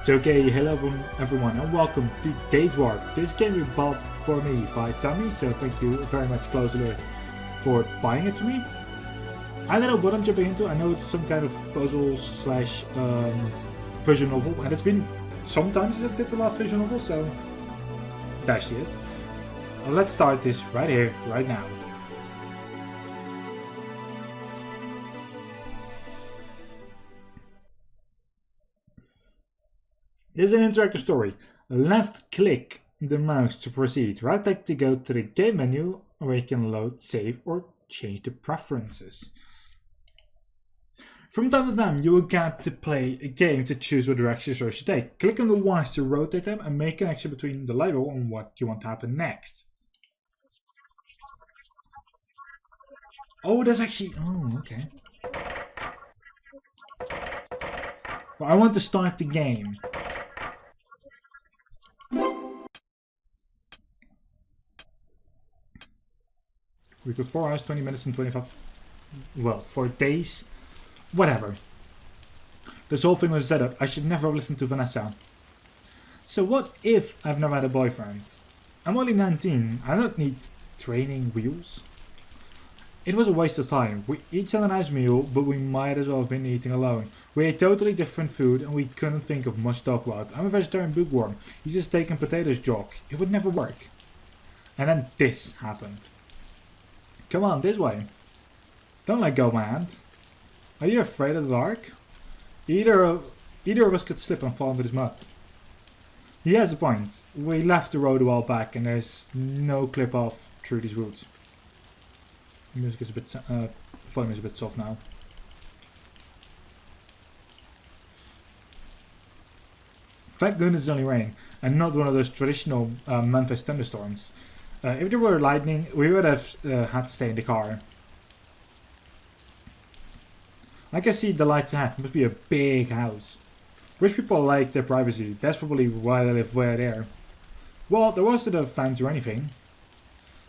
Okay, hello everyone and welcome to Days Warp. This game you bought for me by Tommy, so thank you very much Close Alert for buying it for me. I don't know what I'm jumping into. I know it's some kind of puzzles slash visual novel, and it's been sometimes a bit the last visual novel, so there she is. Let's start this right here, right now. This is an interactive story. Left click the mouse to proceed. Right click to go to the game menu where you can load, save or change the preferences. From time to time you will get to play a game to choose what direction you should take. Click on the Ys to rotate them and make a connection between the level and what you want to happen next. Oh, that's actually... oh, okay. Well, I want to start the game. We got 4 hours, 20 minutes and 25... well, 4 days. Whatever. This whole thing was set up. I should never have listened to Vanessa. So what if I've never had a boyfriend? I'm only 19. I don't need training wheels. It was a waste of time. We each had a nice meal, but we might as well have been eating alone. We ate totally different food and we couldn't think of much to talk about. I'm a vegetarian bookworm. He's a steak and potatoes jock. It would never work. And then this happened. Come on, this way. Don't let go of my hand. Are you afraid of the dark? Either of us could slip and fall into this mud. He has a point. We left the road a while back and there's no clip off through these woods. The music is a bit, volume is a bit soft now. Thank goodness it's only rain and not one of those traditional Memphis thunderstorms. If there were lightning, we would have had to stay in the car. I can see the lights ahead. It must be a big house. Rich people like their privacy. That's probably why they live way there. Well, there wasn't a fence or anything.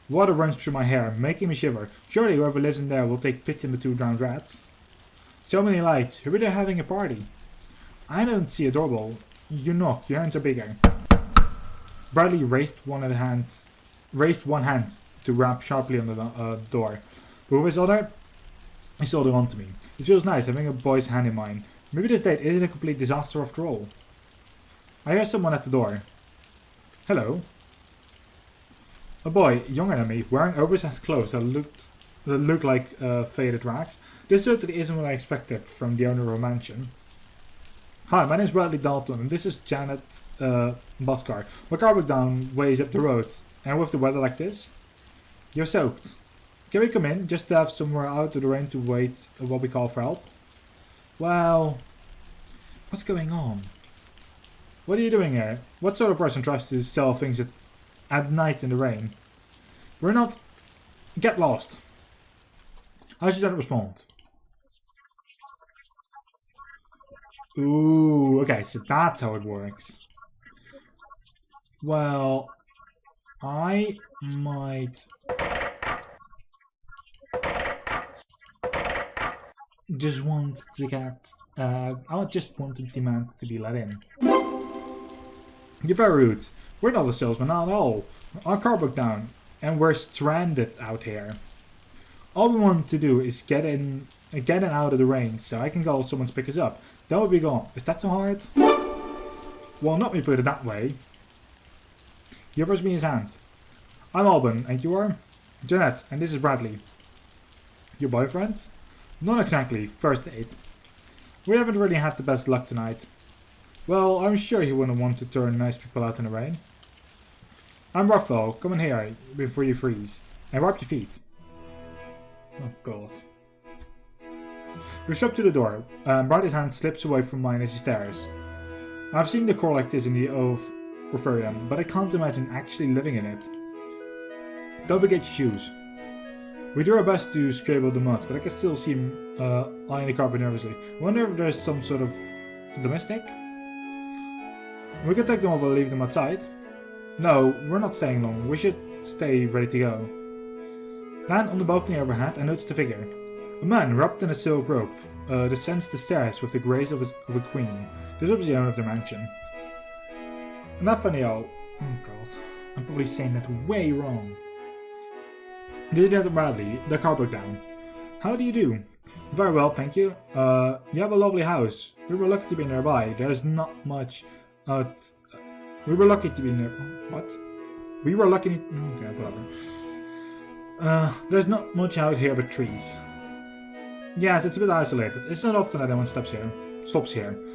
Water runs through my hair, making me shiver. Surely whoever lives in there will take pity on the 2 drowned rats. So many lights. Who are they having a party? I don't see a doorbell. You knock. Your hands are bigger. Bradley raised one hand to rap sharply on the door. But with his other, he's holding on to me. It feels nice having a boy's hand in mine. Maybe this date isn't a complete disaster after all. I hear someone at the door. Hello. A boy, younger than me, wearing oversized clothes that looked like faded rags. This certainly isn't what I expected from the owner of a mansion. Hi, my name is Bradley Dalton and this is Janet Buskar. My car broke down ways up the road. And with the weather like this, you're soaked. Can we come in just to have somewhere out of the rain to wait what we call for help? Well, what's going on? What are you doing here? What sort of person tries to sell things at night in the rain? We're not... Get lost. How should I respond? Ooh, okay, so that's how it works. Well... I might just want to get, I just want to demand to be let in. You're very rude. We're not a salesman, not at all. Our car broke down and we're stranded out here. All we want to do is get in out of the rain so I can call someone to pick us up. Then we'll be gone. Is that so hard? Well, not me put it that way. He offers me his hand. I'm Alban, and you are? Jeanette, and this is Bradley. Your boyfriend? Not exactly, first date. We haven't really had the best luck tonight. Well, I'm sure he wouldn't want to turn nice people out in the rain. I'm Raptr, come in here before you freeze. And wipe your feet. Oh god. We step to the door. Bradley's hand slips away from mine as he stares. I've seen the core like this in the Orpheum, but I can't imagine actually living in it. Don't forget your shoes. We do our best to scrape out the mud, but I can still see him eyeing the carpet nervously. I wonder if there's some sort of domestic? We can take them over and leave them outside. No, we're not staying long. We should stay ready to go. Land on the balcony overhead and notice the figure. A man wrapped in a silk robe descends the stairs with the grace of a queen. This was the owner of the mansion. Nathaniel. Oh god. I'm probably saying that way wrong. Lieutenant Bradley, the car broke down. How do you do? Very well, thank you. You have a lovely house. We were lucky to be nearby. There's not much we were lucky to be near. What? We were lucky. Okay, whatever. There's not much out here but trees. Yes, it's a bit isolated. It's not often that anyone stops here.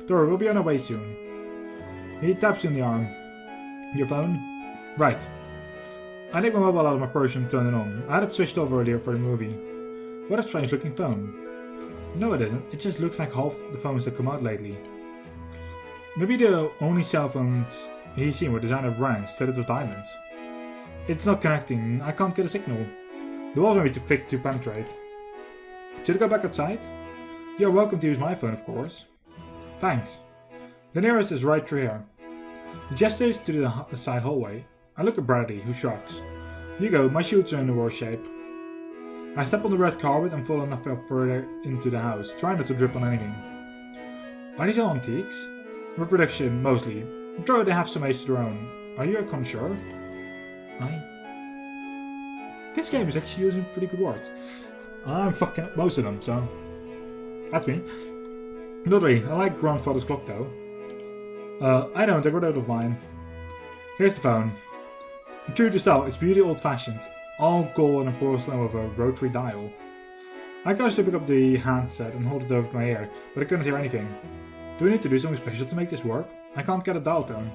Don't worry, we'll be on our way soon. He taps you in the arm. Your phone? Right. I take my mobile out of my purse and turn it on. I had it switched over earlier for the movie. What a strange looking phone. No, it isn't. It just looks like half the phones that come out lately. Maybe the only cell phones he's seen were designer brands studded with diamonds. It's not connecting. I can't get a signal. The walls might be too thick to penetrate. Should I go back outside? You're welcome to use my phone, of course. Thanks. The nearest is right through here. He gestures to the side hallway. I look at Bradley, who shrugs. You go, my shoes are in the worst shape. I step on the red carpet and fall enough further into the house, trying not to drip on anything. Are these all antiques? Reproduction, mostly. I'm sure they have some age of their own. Are you a connoisseur? This game is actually using pretty good words. I'm fucking up most of them, so... That's me. Not really. I like grandfather's clock though. I don't, I got out of mine. Here's the phone. True to style, it's beauty old-fashioned. All gold and porcelain with a rotary dial. I gosh to pick up the handset and hold it over my ear, but I couldn't hear anything. Do we need to do something special to make this work? I can't get a dial tone.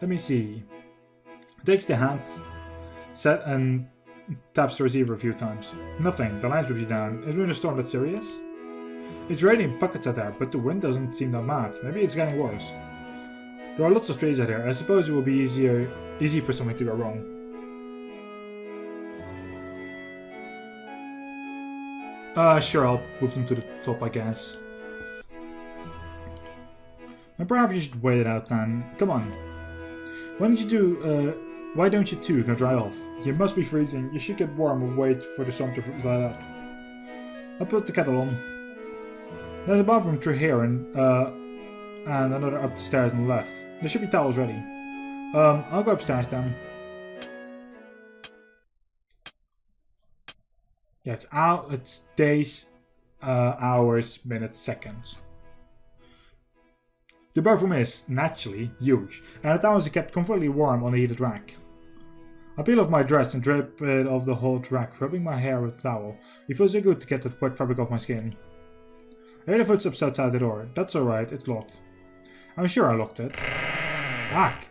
Let me see. Takes the handset and taps the receiver a few times. Nothing, the lines will be down. Is we in a storm that serious? It's raining buckets out there, but the wind doesn't seem that bad. Maybe it's getting worse. There are lots of trees out here. I suppose it will be easy for something to go wrong. Sure, I'll move them to the top, I guess. And perhaps you should wait it out then. Come on. Why don't you two go dry off? You must be freezing. You should get warm and wait for the sun to light up. I'll put the kettle on. There's a bathroom through here and another up the stairs on the left. There should be towels ready. I'll go upstairs then. Yeah, it's days, hours, minutes, seconds. The bathroom is, naturally, huge, and the towels are kept comfortably warm on the heated rack. I peel off my dress and drape it off the hot rack, rubbing my hair with the towel. It feels so good to get that wet fabric off my skin. I hear the footsteps outside the door. That's alright, it's locked. I'm sure I locked it. Fuck!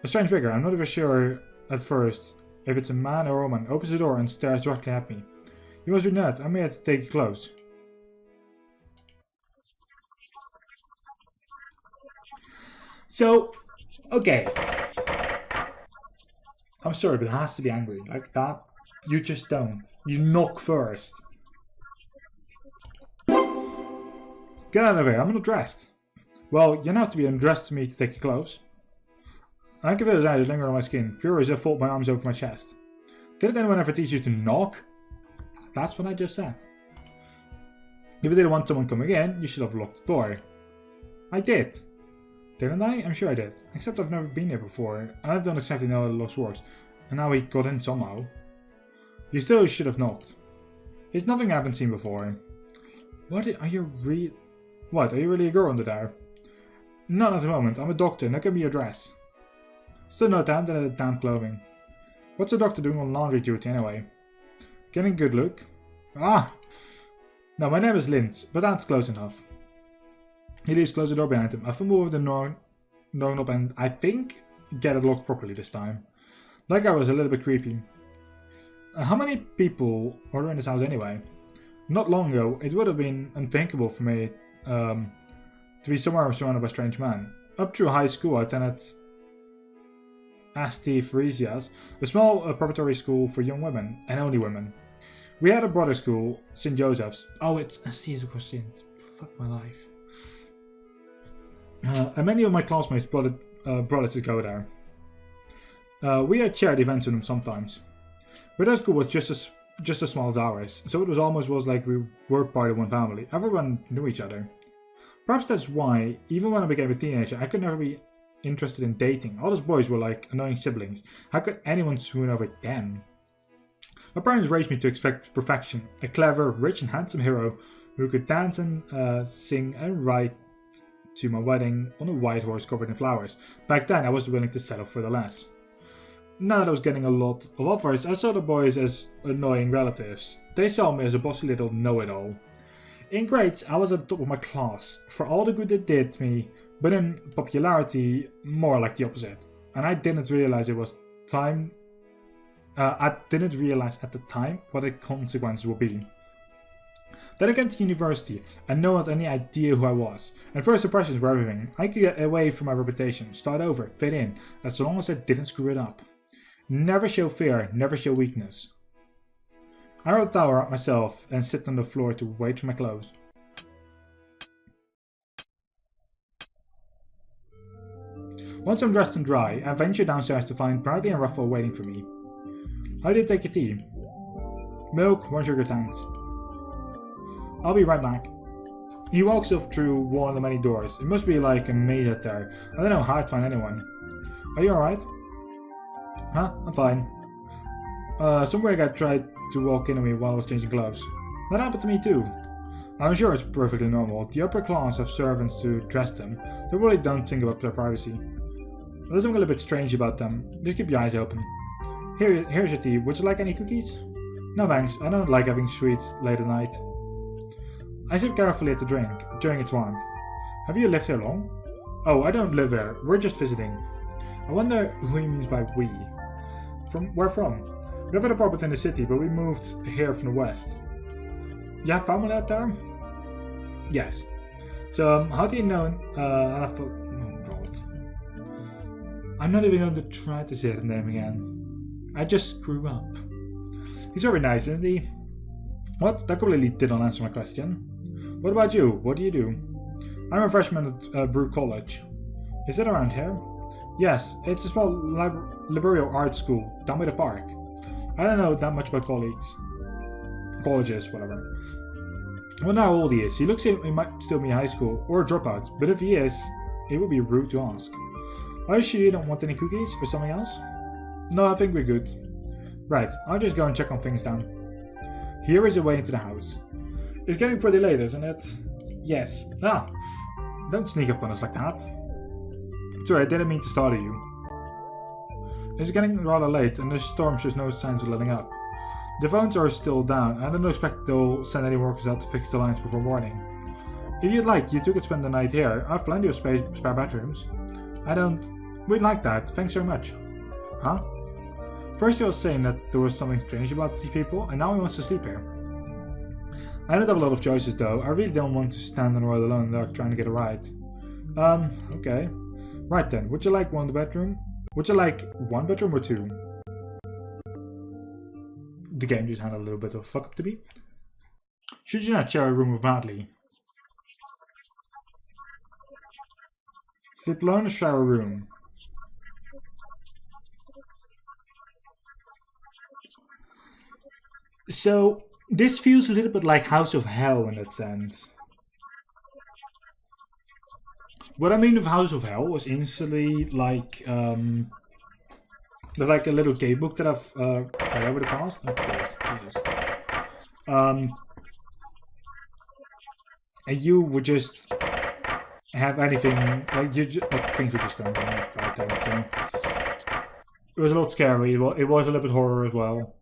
A strange figure, I'm not even sure at first if it's a man or a woman, opens the door and stares directly at me. You must be nuts, I may have to take it close. So, okay. I'm sorry, but it has to be angry. Like that, you just don't. You knock first. Get out of here, I'm not dressed. Well, you don't have to be undressed to me to take your clothes. I can feel his eyes linger on my skin. Furious, I fold my arms over my chest. Didn't anyone ever teach you to knock? That's what I just said. If you didn't want someone coming in, you should have locked the door. I did. Didn't I? I'm sure I did. Except I've never been here before, and I don't exactly know how the lock works. And now he got in somehow. You still should have knocked. It's nothing I haven't seen before. What are you really a girl under there? Not at the moment. I'm a doctor, and that can be your dress. Still no damp than a damp clothing. What's a doctor doing on laundry duty anyway? Getting a good look? Ah! No, my name is Linz, but that's close enough. He leaves close the door behind him. I fumble with the knob and I think get it locked properly this time. That guy was a little bit creepy. How many people are in this house anyway? Not long ago, it would have been unthinkable for me to be somewhere surrounded by strange men. Up through high school, I attended St. Theresia's, a small preparatory school for young women, and only women. We had a brother school, St. Joseph's. Oh, it's St. Saint. Fuck my life. And many of my classmates brought us to go there. We had shared events with them sometimes. But our school was just as small as ours, so it was almost like we were part of one family. Everyone knew each other. Perhaps that's why, even when I became a teenager, I could never be interested in dating. All those boys were like annoying siblings. How could anyone swoon over them? My parents raised me to expect perfection. A clever, rich and handsome hero who could dance and sing and ride to my wedding on a white horse covered in flowers. Back then, I was willing to settle for the less. Now that I was getting a lot of offers, I saw the boys as annoying relatives. They saw me as a bossy little know-it-all. In grades, I was at the top of my class, for all the good they did me, but in popularity, more like the opposite. And I didn't realize it was time. I didn't realize at the time what the consequences would be. Then I came to university, and no one had any idea who I was. And first impressions were everything. I could get away from my reputation, start over, fit in, as long as I didn't screw it up. Never show fear, never show weakness. I wrote tower up myself and sit on the floor to wait for my clothes. Once I'm dressed and dry, I venture downstairs to find Bradley and Ruffle waiting for me. How do you take your tea? Milk, 1 sugar, thanks. I'll be right back. He walks off through one of the many doors. It must be like a maze out there. I don't know how to find anyone. Are you alright? Huh? I'm fine. Somewhere I tried to walk into me while I was changing clothes. That happened to me too. I'm sure it's perfectly normal. The upper class have servants to dress them. They really don't think about their privacy. There's something a little bit strange about them. Just keep your eyes open. Here's your tea. Would you like any cookies? No thanks. I don't like having sweets late at night. I sip carefully at the drink, enjoying its warmth. Have you lived here long? Oh, I don't live here. We're just visiting. I wonder who he means by we. Where from? We have an apartment in the city, but we moved here from the west. You have family out there? Yes. So, how do you know? Oh god. I'm not even going to try to say the name again. I just screw up. He's very nice, isn't he? What? That completely didn't answer my question. What about you? What do you do? I'm a freshman at Brew College. Is it around here? Yes, it's a small liberal art school down by the park. I don't know that much about colleges, whatever. I wonder how old he is. He looks like he might still be in high school or a dropout, but if he is, it would be rude to ask. Are you sure you don't want any cookies or something else? No, I think we're good. Right, I'll just go and check on things down. Here is the way into the house. It's getting pretty late, isn't it? Yes. Ah, don't sneak up on us like that. Sorry, I didn't mean to startle you. It's getting rather late and the storm shows no signs of letting up. The phones are still down. I don't expect they'll send any workers out to fix the lines before morning. If you'd like, you two could spend the night here. I have plenty of spare bedrooms. We'd like that. Thanks so much. Huh? First he was saying that there was something strange about these people, and now he wants to sleep here. I don't have a lot of choices though. I really don't want to stand on the road alone in the dark trying to get a ride. Okay. Right then, would you like one bedroom? Would you like one bedroom or two? The game just had a little bit of fuck up to be. Should you not share a room with Bradley? Sleep alone or share a room? So, this feels a little bit like House of Hell in that sense. What I mean with House of Hell was instantly like, there's like a little game book that I've tried over the past. Oh god, Jesus. And you would just have anything, like, things were just going on right there, so. It was a lot scary, it was a little bit horror as well.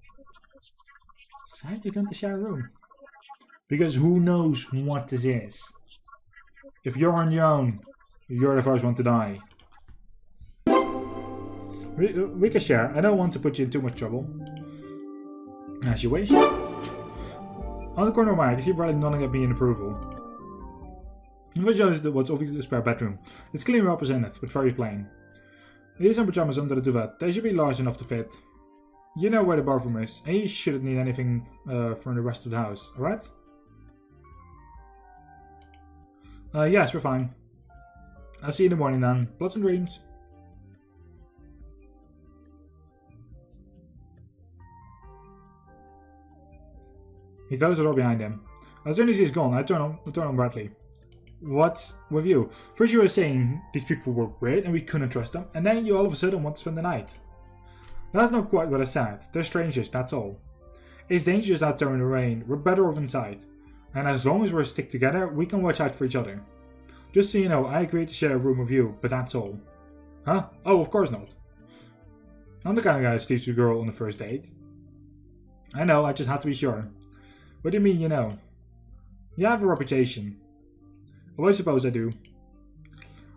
So you're going to share a room. Because who knows what this is. If you're on your own, you're the first one to die. We can share. I don't want to put you in too much trouble. As you wish. On the corner of my eye, I can see Riley nodding at me in approval. The visual is what's obviously a spare bedroom. It's clean represented, but very plain. Leave some pajamas under the duvet. They should be large enough to fit. You know where the bathroom is, and you shouldn't need anything from the rest of the house, alright? Yes, we're fine. I'll see you in the morning then. Blood and dreams. He closes the door behind him. As soon as he's gone, I turn on Bradley. What's with you? First you were saying these people were weird and we couldn't trust them, and then you all of a sudden want to spend the night. That's not quite what I said. They're strangers, that's all. It's dangerous out there in the rain. We're better off inside. And as long as we're stick together, we can watch out for each other. Just so you know, I agreed to share a room with you, but that's all. Huh? Oh, of course not. I'm the kind of guy who sleeps with a girl on the first date. I know, I just had to be sure. What do you mean, you know? You have a reputation. Well, I suppose I do.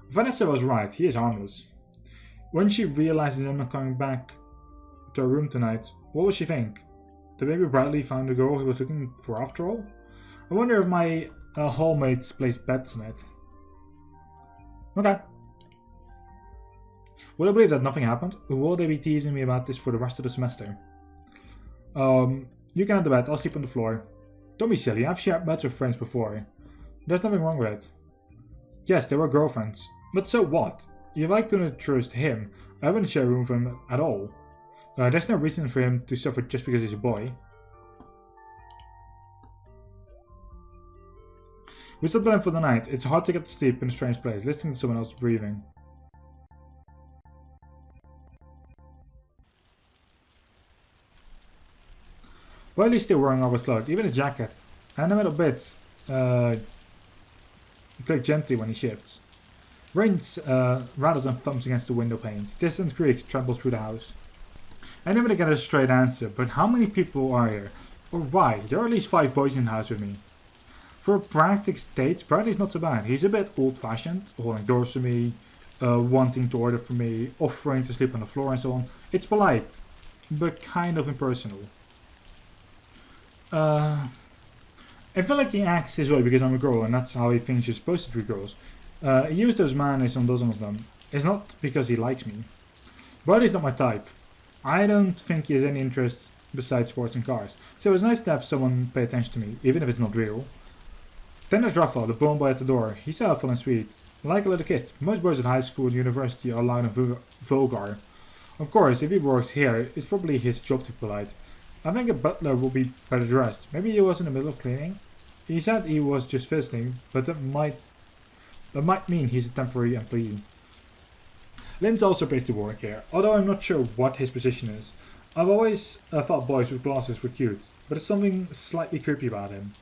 Vanessa was right, he is harmless. When she realizes I'm not coming back to her room tonight, what will she think? That maybe Bradley found the girl he was looking for after all? I wonder if my hallmates placed bets on it. Okay. Will I believe that nothing happened? Or will they be teasing me about this for the rest of the semester? You can have the bed, I'll sleep on the floor. Don't be silly, I've shared beds with friends before. There's nothing wrong with it. Yes, they were girlfriends. But so what? If I couldn't trust him, I wouldn't share a room with him at all. There's no reason for him to suffer just because he's a boy. We settled in for the night. It's hard to get to sleep in a strange place, listening to someone else breathing. Riley's still wearing all his clothes, even a jacket. And the metal bits click gently when he shifts. Rains rattles and thumps against the window panes. Distant creaks tremble through the house. I never get a straight answer, but how many people are here? Or why? There are at least 5 boys in the house with me. For a practice date, Bradley's not so bad. He's a bit old-fashioned, holding doors for me, wanting to order for me, offering to sleep on the floor and so on. It's polite, but kind of impersonal. I feel like he acts his way because I'm a girl and that's how he thinks you're supposed to treat girls. He used those manners on dozens of them. It's not because he likes me. Bradley's not my type. I don't think he has any interest besides sports and cars. So it's nice to have someone pay attention to me, even if it's not real. Then there's Raphael, the bone boy at the door. He's helpful and sweet, like a little kid. Most boys at high school and university are loud and vulgar. Of course, if he works here, it's probably his job to be polite. I think a butler will be better dressed. Maybe he was in the middle of cleaning. He said he was just visiting, but that might mean he's a temporary employee. Lynn's also pays to work here, although I'm not sure what his position is. I've always thought boys with glasses were cute, but there's something slightly creepy about him.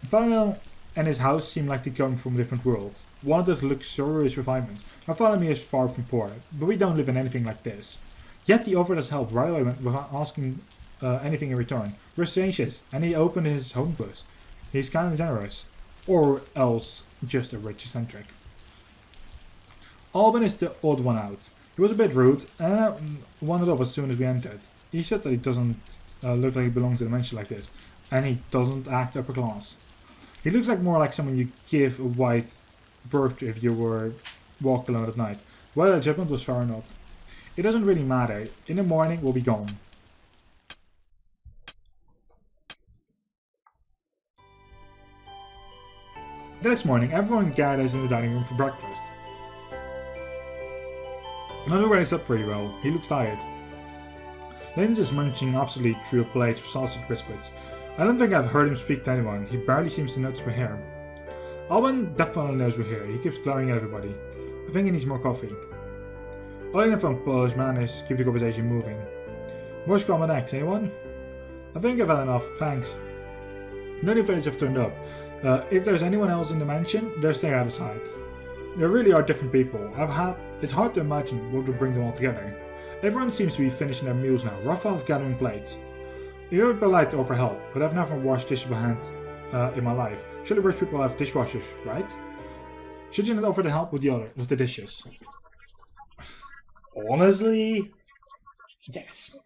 Raphael and his house seem like they come from a different world. One of those luxurious refinements. Raphael and me is far from poor, but we don't live in anything like this. Yet he offered us help right away without asking anything in return. We're strangers, and he opened his home to us. He's kind of generous. Or else, just a rich eccentric. Alban is the odd one out. He was a bit rude and wandered off as soon as we entered. He said that he doesn't look like he belongs in a mansion like this, and he doesn't act upper class. He looks like more like someone you give a white berth to if you were walked alone at night. Whether the judgment was fair or not. It doesn't really matter. In the morning we'll be gone. The next morning everyone gathers in the dining room for breakfast. Another wakes up very well. He looks tired. Linz is munching absently through a plate of sausage biscuits. I don't think I've heard him speak to anyone. He barely seems to notice we're here. Alban definitely knows we're here. He keeps glaring at everybody. I think he needs more coffee. All enough on Polish manners keep the conversation moving. More scrum and eggs, anyone? I think I've had enough, thanks. No new faces have turned up. If there's anyone else in the mansion, they're staying out of sight. There really are different people. It's hard to imagine what would bring them all together. Everyone seems to be finishing their meals now. Raphael's gathering plates. It would be polite to offer help, but I've never washed dishes by hand in my life. Surely rich people have dishwashers, right? Should you not offer the help with the dishes? Honestly, yes.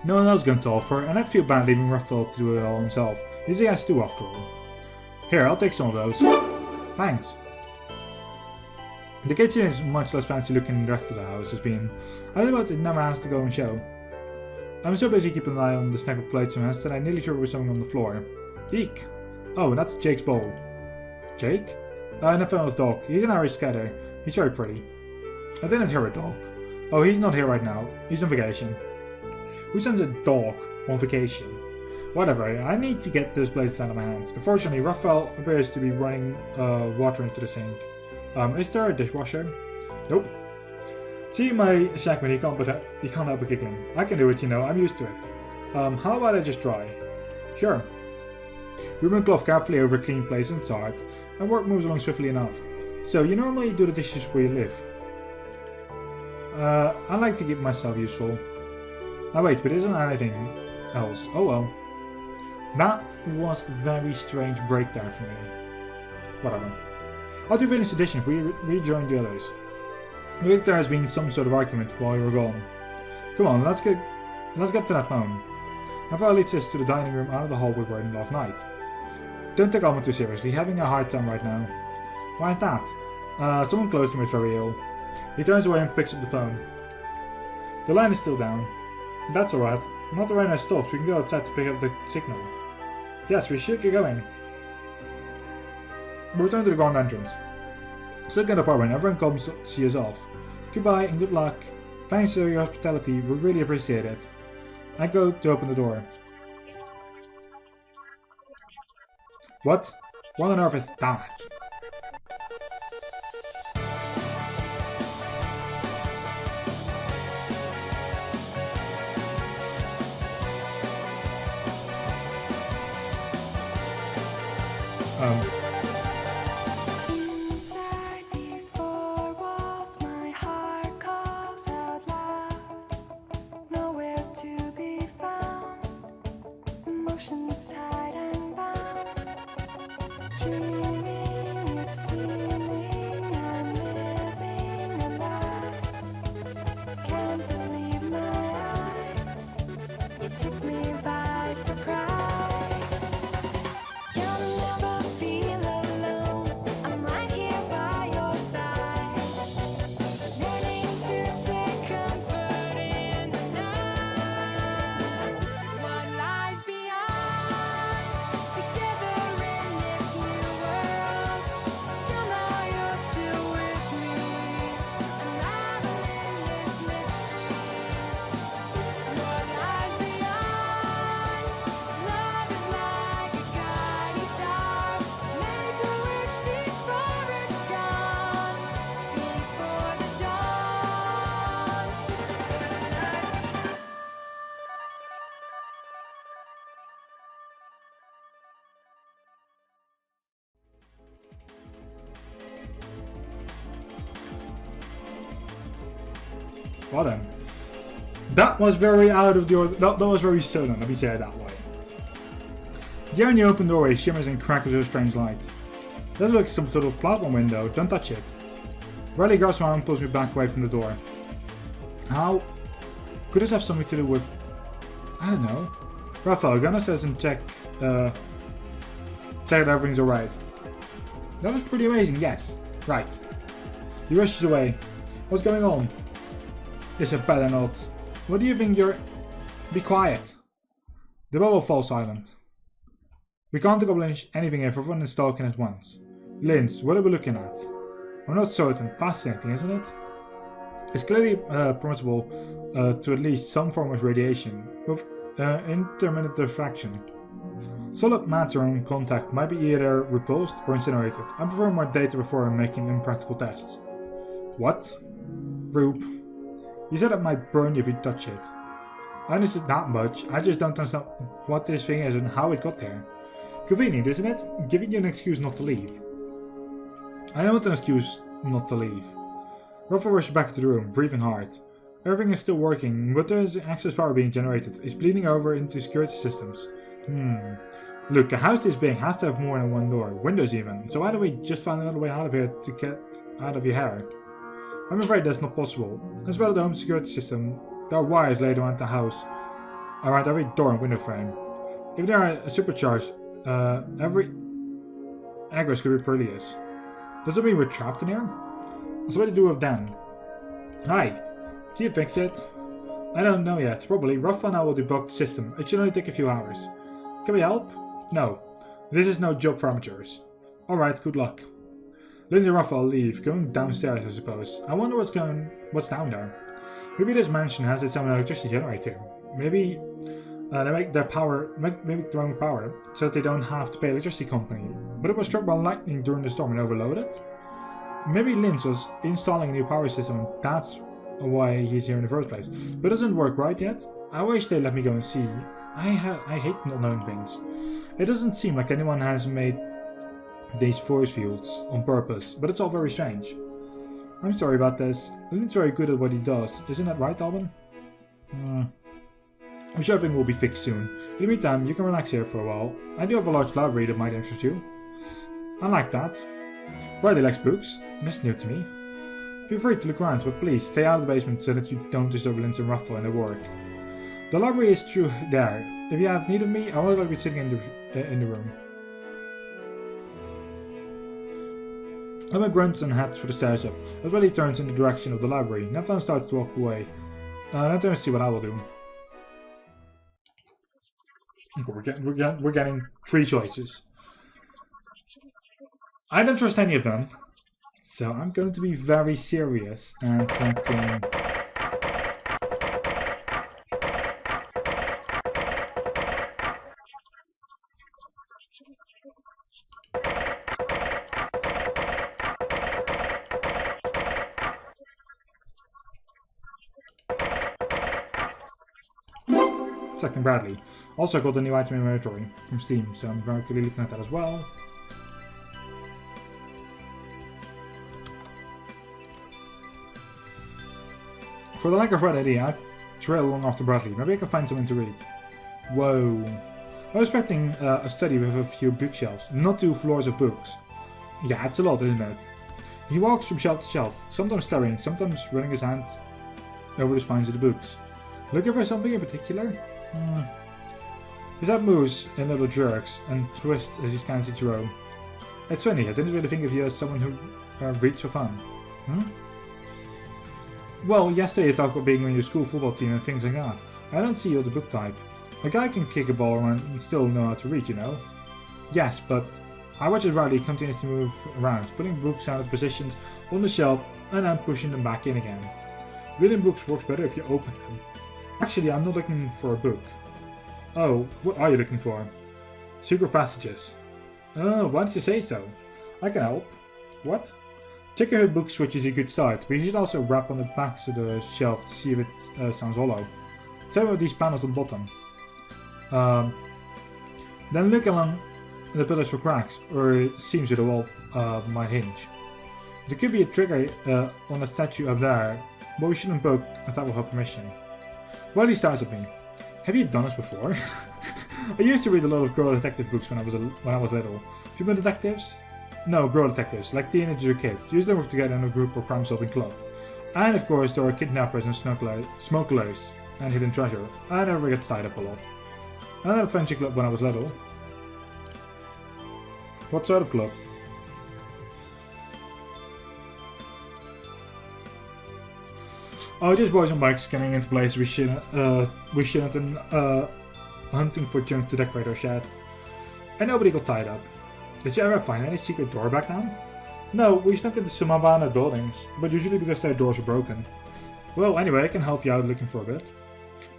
No one else is going to offer, and I'd feel bad leaving Raphael to do it all himself. He's a guest too, after all. Here, I'll take some of those. Thanks. The kitchen is much less fancy looking than the rest of the house has been. I thought it never has to go and show. I'm so busy keeping an eye on the stack of plates and mess that I nearly threw something on the floor. Eek! Oh, that's Jake's bowl. Jake? Nathaniel's dog. He's an Irish scatter. He's very pretty. I didn't hear a dog. Oh, he's not here right now. He's on vacation. Who sends a dog on vacation? Whatever, I need to get this place out of my hands. Unfortunately, Raphael appears to be running water into the sink. Is there a dishwasher? Nope. See my shack when he can't help but giggling. I can do it, you know, I'm used to it. How about I just dry? Sure. We run cloth carefully over a clean place and saw it, and work moves along swiftly enough. So, you normally do the dishes where you live? I like to keep myself useful. Now wait, but isn't anything else? Oh well. That was a very strange break there for me. Whatever. After we finish the dishes, we rejoined the others. I think there has been some sort of argument while you were gone. Come on, let's get to that phone. Raphael leads us to the dining room out of the hall we were in last night. Don't take Alma too seriously, having a hard time right now. Why is that? Someone close to me is very ill. He turns away and picks up the phone. The line is still down. That's alright. Not the very nice stops, we can go outside to pick up the signal. Yes, we should get going. We return to the grand entrance. Still get apartment, everyone comes to see us off. Goodbye and good luck. Thanks for your hospitality, we really appreciate it. I go to open the door. What? What on earth is that? Inside these four walls, my heart calls out loud. Nowhere to be found. Emotions tied and bound. Dreaming, it's seeming I'm living a lie. Can't believe my eyes. You took me by surprise. You'll never feel alone. I'm right here by your side. Learning to take comfort in the night. What lies beyond? Together in this new world. Somehow you're still with me. Unraveling this mystery. What lies beyond? Love is like a guiding star. Make a wish before it's gone. Before the dawn. Well then. That was very out of the order. That was very sudden, let me say it that way. The only open doorway shimmers and crackles with a strange light. That looks like some sort of platform window, don't touch it. Riley grabs my arm and pulls me back away from the door. How could this have something to do with... I don't know. Raphael, go downstairs and check that everything's alright. That was pretty amazing, yes. Right. He rushes away. What's going on? Is it better not? What do you think you're... Be quiet. The bubble falls silent. We can't accomplish anything if everyone is talking at once. Linz, what are we looking at? I'm not certain. Fascinating, isn't it? It's clearly permissible to at least some form of radiation, with intermittent diffraction. Solid matter in contact might be either repulsed or incinerated. I prefer more data before making impractical tests. What? Rube. You said it might burn you if you touch it. I understood that much, I just don't understand what this thing is and how it got there. Convenient, isn't it? Giving you an excuse not to leave. I know it's an excuse not to leave. Raphael rushes back to the room, breathing hard. Everything is still working, but there is excess power being generated. It's bleeding over into security systems. Look, a house this big has to have more than one door, windows even, so why don't we just find another way out of here to get out of your hair? I'm afraid that's not possible. As well as the home security system, there are wires laid around the house, around every door and window frame. If they are supercharged, every egress could be perilous. Does it mean we're trapped in here? So what do you do with them? Hi, can you fix it? I don't know yet, probably. Rafa and I will debug the system. It should only take a few hours. Can we help? No. This is no job for amateurs. Alright, good luck. Lindsay and Raphael leave, going downstairs I suppose. I wonder what's down there. Maybe this mansion has its own electricity generator. Maybe they make their own power, so that they don't have to pay electricity company. But it was struck by lightning during the storm and overloaded. Maybe Linz was installing a new power system, and that's why he's here in the first place. But it doesn't work right yet. I wish they let me go and see. I hate not knowing things. It doesn't seem like anyone has made these force fields on purpose, but it's all very strange. I'm sorry about this. Lynn's very good at what he does. Isn't that right, Alban? I'm sure everything will be fixed soon. In the meantime, you can relax here for a while. I do have a large library that might interest you. I like that. Riley likes books. That's new to me. Feel free to look around, but please stay out of the basement so that you don't disturb Linz and Ruffle in their work. The library is through there. If you have need of me, I will be sitting in the room. Emma grunts and heads for the stairs up. As well, he turns in the direction of the library. Nathan starts to walk away. Let me see what I will do. Okay, we're getting 3 choices. I don't trust any of them, so I'm going to be very serious and selecting. Selecting Bradley. Also got a new item in my inventory from Steam, so I'm very quickly looking at that as well. For the lack of red idea, I trail along after Bradley. Maybe I can find something to read. Whoa. I was expecting a study with a few bookshelves, not 2 floors of books. Yeah, it's a lot, isn't it? He walks from shelf to shelf, sometimes staring, sometimes running his hand over the spines of the books. Looking for something in particular? His head moves in little jerks and twists as he scans each row. It's funny, I didn't really think of you as someone who reads for fun. Well, yesterday you talked about being on your school football team and things like that. I don't see you as a book type. A guy can kick a ball around and still know how to read, you know? Yes, but I watch as Riley continues to move around, putting books out of positions on the shelf and then pushing them back in again. Reading books works better if you open them. Actually, I'm not looking for a book. Oh, what are you looking for? Secret passages. Oh, why did you say so? I can help. What? Checking her book switch is a good start, but you should also wrap on the backs of the shelf to see if it sounds hollow. Same with these panels on the bottom. Then look along the pillars for cracks, or seams where the wall might hinge. There could be a trigger on the statue up there, but we shouldn't poke until we have permission. Riley stares at me. Have you done this before? I used to read a lot of girl detective books when I was little. Female detectives? No, girl detectives, like teenager kids. Usually work together in a group or crime-solving club. And of course there are kidnappers and smugglers and hidden treasure. I never get tied up a lot. I had an adventure club when I was little. What sort of club? Oh, just boys on bikes getting into places we shouldn't and hunting for junk to decorate our shed. And nobody got tied up. Did you ever find any secret door back then? No, we snuck into some abandoned buildings, but usually because their doors are broken. Well, anyway, I can help you out looking for a bit.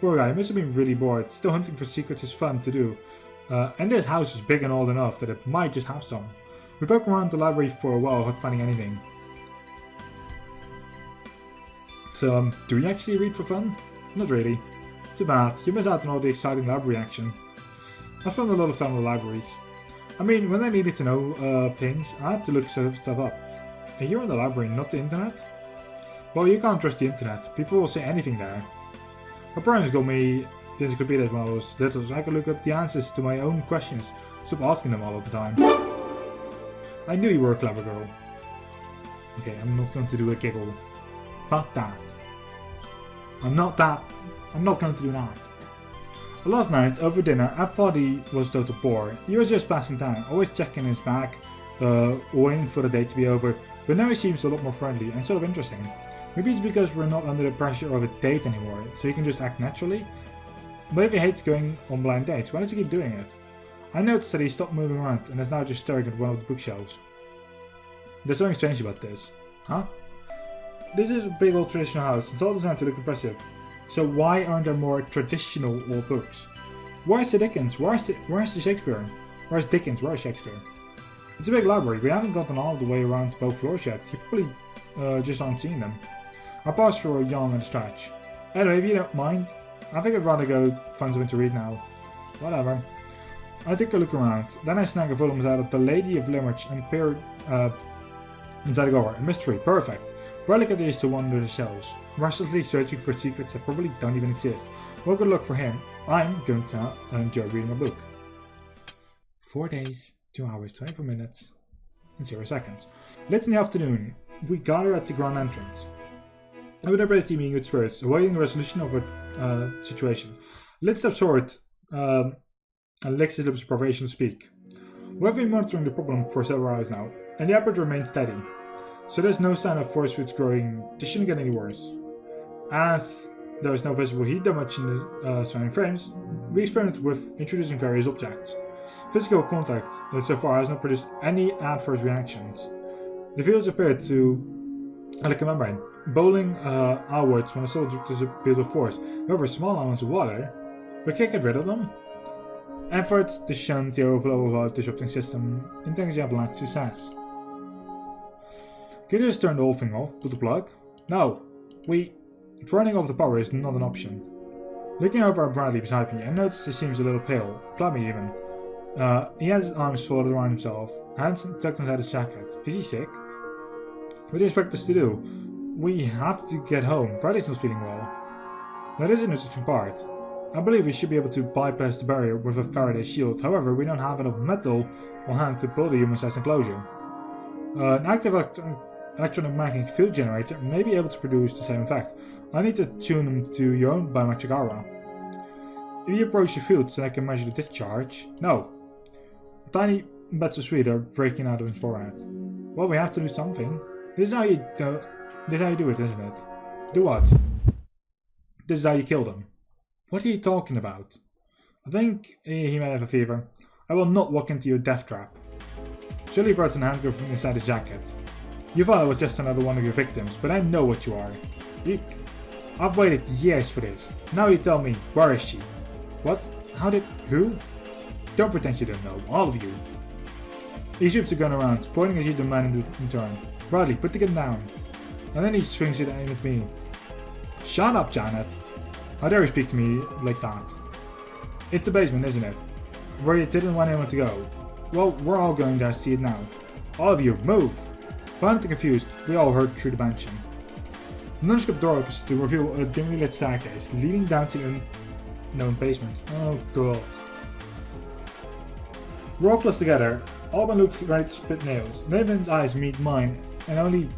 Poor guy, must have been really bored. Still hunting for secrets is fun to do. And this house is big and old enough that it might just have some. We poke around the library for a while without finding anything. So, do you actually read for fun? Not really. Too bad, you miss out on all the exciting library action. I spent a lot of time in the libraries. I mean, when I needed to know things, I had to look stuff up. And you're in the library, not the internet? Well, you can't trust the internet. People will say anything there. My parents got me the encyclopedia when I was little, so I could look up the answers to my own questions. Stop asking them all of the time. I knew you were a clever girl. Okay, I'm not going to do a giggle. Fuck that. I'm not going to do that. Last night, over dinner, I thought he was total bore. He was just passing time, always checking his bag, waiting for the day to be over, but now he seems a lot more friendly and sort of interesting. Maybe it's because we're not under the pressure of a date anymore, so he can just act naturally? But if he hates going on blind dates, why does he keep doing it? I noticed that he stopped moving around and is now just staring at one of the bookshelves. There's something strange about this. Huh? this is a big old traditional house. It's all designed to look impressive. So why aren't there more traditional old books? Where's the Dickens? Where's the Shakespeare? Where's Dickens? Where's Shakespeare? It's a big library. We haven't gotten all the way around to both floors yet. You probably just aren't seeing them. I paused for a yawn and a stretch. Anyway, if you don't mind, I think I'd rather go find something to read now. Whatever. I take a look around. Then I snag a volume out of The Lady of Limerick and peer inside the cover. A mystery. Perfect. Bradley continues to wander the shelves, restlessly searching for secrets that probably don't even exist. Well, good luck for him. I'm going to enjoy reading a book. 4 days, 2 hours, 24 minutes, and 0 seconds. Late in the afternoon, we gather at the grand entrance. With everybody's team in good spirits, awaiting the resolution of a situation. Let's step forward and licks his lips with preparation to speak. We have been monitoring the problem for several hours now, and the aperture remains steady. So there's no sign of force fields growing. This shouldn't get any worse. As there is no visible heat damage in the surrounding frames, we experiment with introducing various objects. Physical contact so far has not produced any adverse reactions. The fields appear to like a membrane, bowling outwards when a solid uses a field of force. However, small amounts of water, we can't get rid of them. Efforts to shunt the overflow of our disrupting system intends to have lacked success. Can you just turn the whole thing off? Put the plug? No. Turning off the power is not an option. Looking over at Bradley beside me, I notice he seems a little pale, clammy even. He has his arms folded around himself, hands tucked inside his jacket. Is he sick? What do you expect us to do? We have to get home. Bradley's not feeling well. That is an interesting part. I believe we should be able to bypass the barrier with a Faraday shield. However, we don't have enough metal on hand to build a human-sized enclosure. An active electronic magnetic field generator may be able to produce the same effect. I need to tune them to your own biometric aura. If you approach the field so I can measure the discharge... No. Tiny bits of sweat are breaking out of his forehead. Well, we have to do something. This is how you do it, isn't it? Do what? This is how you kill them. What are you talking about? I think he may have a fever. I will not walk into your death trap. Surely brought an handcuff from inside his jacket. You thought I was just another one of your victims, but I know what you are. Eek. I've waited years for this. Now you tell me, where is she? What? How did... Who? Don't pretend you don't know, all of you. He shoots the gun around, pointing at you the man in turn. Bradley, put the gun down. And then he swings it at me. Shut up, Janet. How dare you speak to me like that? It's the basement, isn't it? Where you didn't want anyone to go. Well, we're all going there, see it now. All of you, move! Violently confused, we all heard through the banshee. The non-scope door opens to reveal a dimly lit staircase leading down to the unknown basement. Oh god. We're all close together. Alban looks ready to spit nails. Nathan's eyes meet mine, and only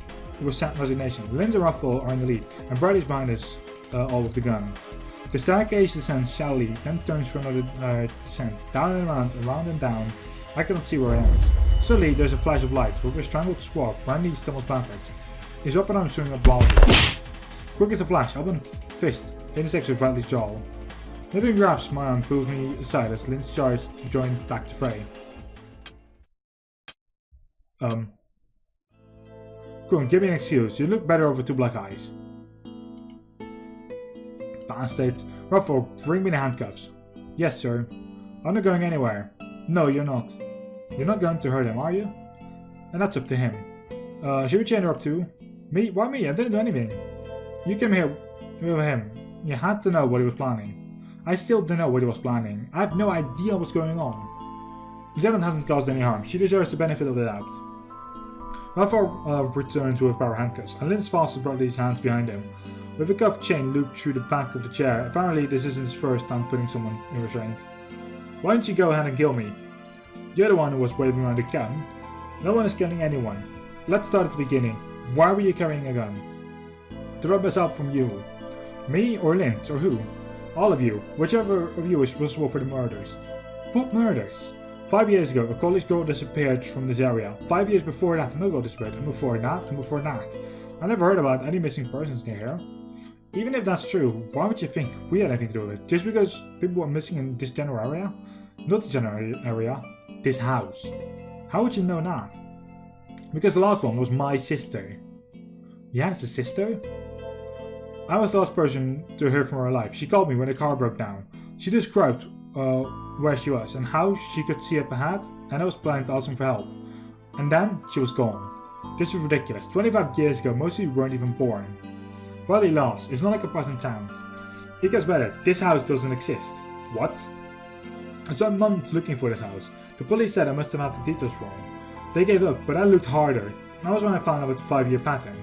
with sad resignation. Linz and Ruffle are in the lead, and Bradley's behind us, all with the gun. The staircase descends shallowly, then turns for another descent, down and around and down. I cannot see where it ends. Suddenly, there's a flash of light. With a strangled squawk, Brandy stumbles backwards. His upper arm swinging up wildly. Quick as a flash, Alban's fist intersects with Bradley's jaw. Nathan grabs my arm and pulls me aside as Linz tries to join back to fray. Go on, give me an excuse. You look better over two black eyes. Bastard. Ruffle, bring me the handcuffs. Yes, sir. I'm not going anywhere. No, you're not. You're not going to hurt him, are you? And that's up to him. Should we chain her up too? Me? Why me? I didn't do anything. You came here with him. You had to know what he was planning. I still don't know what he was planning. I have no idea what's going on. Lieutenant hasn't caused any harm. She deserves the benefit of the doubt. Ruffle returns with our handcuffs, and Linz fastens Bradley's hands behind him. With a cuff chain looped through the back of the chair, apparently this isn't his first time putting someone in restraint. Why don't you go ahead and kill me? You're the one who was waving around a gun. No one is killing anyone. Let's start at the beginning. Why were you carrying a gun? To rob us out from you. Me or Linz or who? All of you. Whichever of you is responsible for the murders. What murders? 5 years ago, a college girl disappeared from this area. 5 years before that, another girl disappeared. And before that, and before that. I never heard about any missing persons near here. Even if that's true, why would you think we had anything to do with it? Just because people were missing in this general area? Not the general area. This house. How would you know that? Because the last one was my sister. He has a sister? I was the last person to hear from her alive. She called me when the car broke down. She described where she was and how she could see up ahead, and I was planning to ask him for help. And then she was gone. This was ridiculous. 25 years ago, most of you weren't even born. Well, he lost. It's not like a pleasant town. It gets better. This house doesn't exist. What? I spent months looking for this house. The police said I must have had the details wrong. They gave up, but I looked harder. That was when I found out about the 5-year pattern.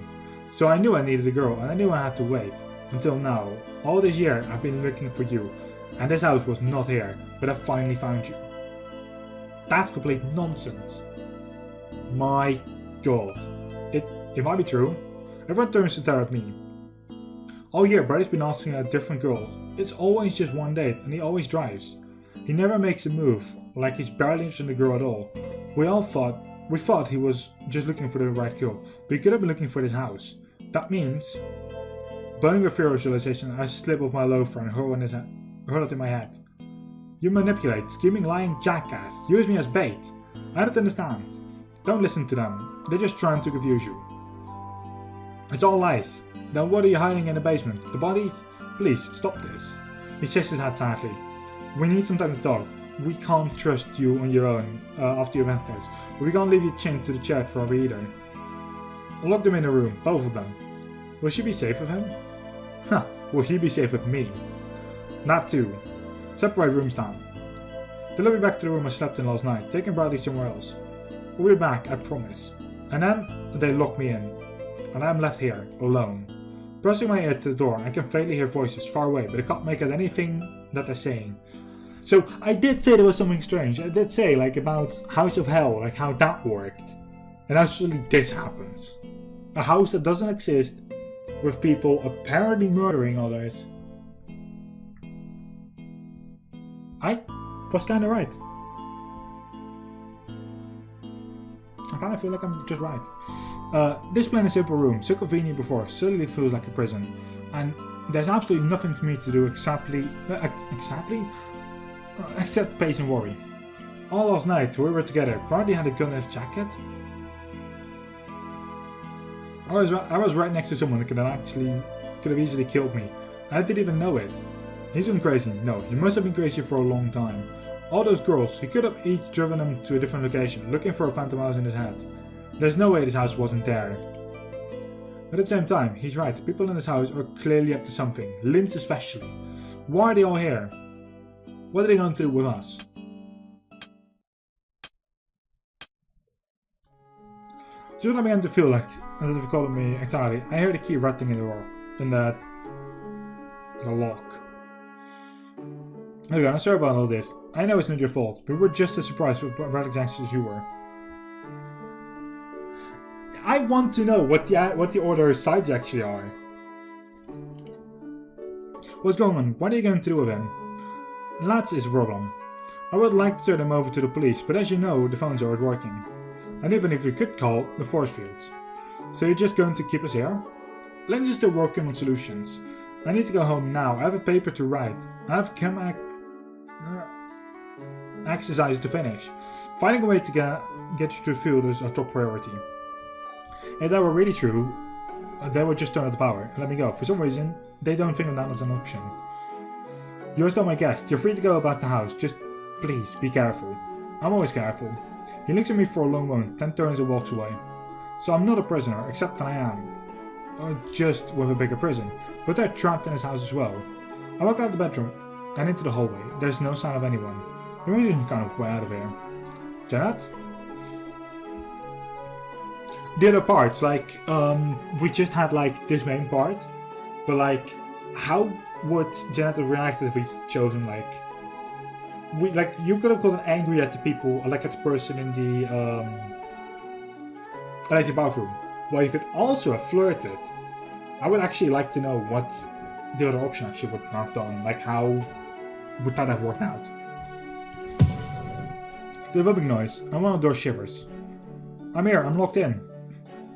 So I knew I needed a girl, and I knew I had to wait. Until now. All this year, I've been looking for you. And this house was not here, but I finally found you. That's complete nonsense. My god. It might be true. Everyone turns to stare at me. All year, Brady's been asking out different girls. It's always just one date, and he always drives. He never makes a move, like he's barely interested in the girl at all. We thought he was just looking for the right girl, but he could have been looking for this house. That means, burning with fear of visualization, I slip off my loafer and hurl it in my head. You manipulate, screaming lying jackass, use me as bait. I don't understand. Don't listen to them, they're just trying to confuse you. It's all lies. Then what are you hiding in the basement? The bodies? Please, stop this. He shakes his head tightly. We need some time to talk. We can't trust you on your own after you went this, but we can't leave you chained to the chair forever either. I'll lock them in a room, both of them. Will she be safe with him? Huh, will he be safe with me? That too. Separate rooms down. They led me back to the room I slept in last night, taking Bradley somewhere else. We'll be back, I promise. And then they lock me in. And I'm left here, alone. Pressing my ear to the door, I can faintly hear voices far away, but I can't make out anything that they're saying. So, I did say there was something strange. I did say, like, about House of Hell, like how that worked. And actually this happens. A house that doesn't exist, with people apparently murdering others. I was kinda right. I kinda feel like I'm just right. This plain and simple room, so convenient before, suddenly feels like a prison. And there's absolutely nothing for me to do except pace and worry. All last night, we were together. Bradley had a gun in his jacket. I was right next to someone that could have easily killed me. And I didn't even know it. He's gone crazy. No, he must have been crazy for a long time. All those girls, he could have each driven them to a different location, looking for a phantom house in his head. There's no way this house wasn't there. But at the same time, he's right. People in this house are clearly up to something. Linz especially. Why are they all here? What are they going to do with us? Just when I began to feel like they've called me entirely, I heard a key rattling in the door. In the lock. Okay, I'm sorry about all this. I know it's not your fault, but we're just as surprised with Bradley's actions as you were. I want to know what the order sides actually are. What's going on? What are you going to do with him? That is a problem. I would like to turn him over to the police, but as you know, the phones aren't working. And even if we could call, the force fields. So you're just going to keep us here? Linz is still working on solutions. I need to go home now. I have a paper to write. I have exercise to finish. Finding a way to get you to the field is our top priority. If that were really true, they would just turn off the power and let me go. For some reason, they don't think of that as an option. You're still my guest. You're free to go about the house. Just please be careful. I'm always careful. He looks at me for a long moment, then turns and walks away. So I'm not a prisoner, except that I am. Just with a bigger prison. But they're trapped in his house as well. I walk out of the bedroom and into the hallway. There's no sign of anyone. There is some kind of way out of here. Janet? The other parts, like, we just had, like, this main part. But, like, how would Janet have reacted if we chosen, like... you could have gotten angry at the people, like at the person in the, the bathroom. Well, you could also have flirted. I would actually like to know what the other option actually would have done. Like, how would that have worked out? The rubbing noise, and one of the door shivers. I'm here, I'm locked in.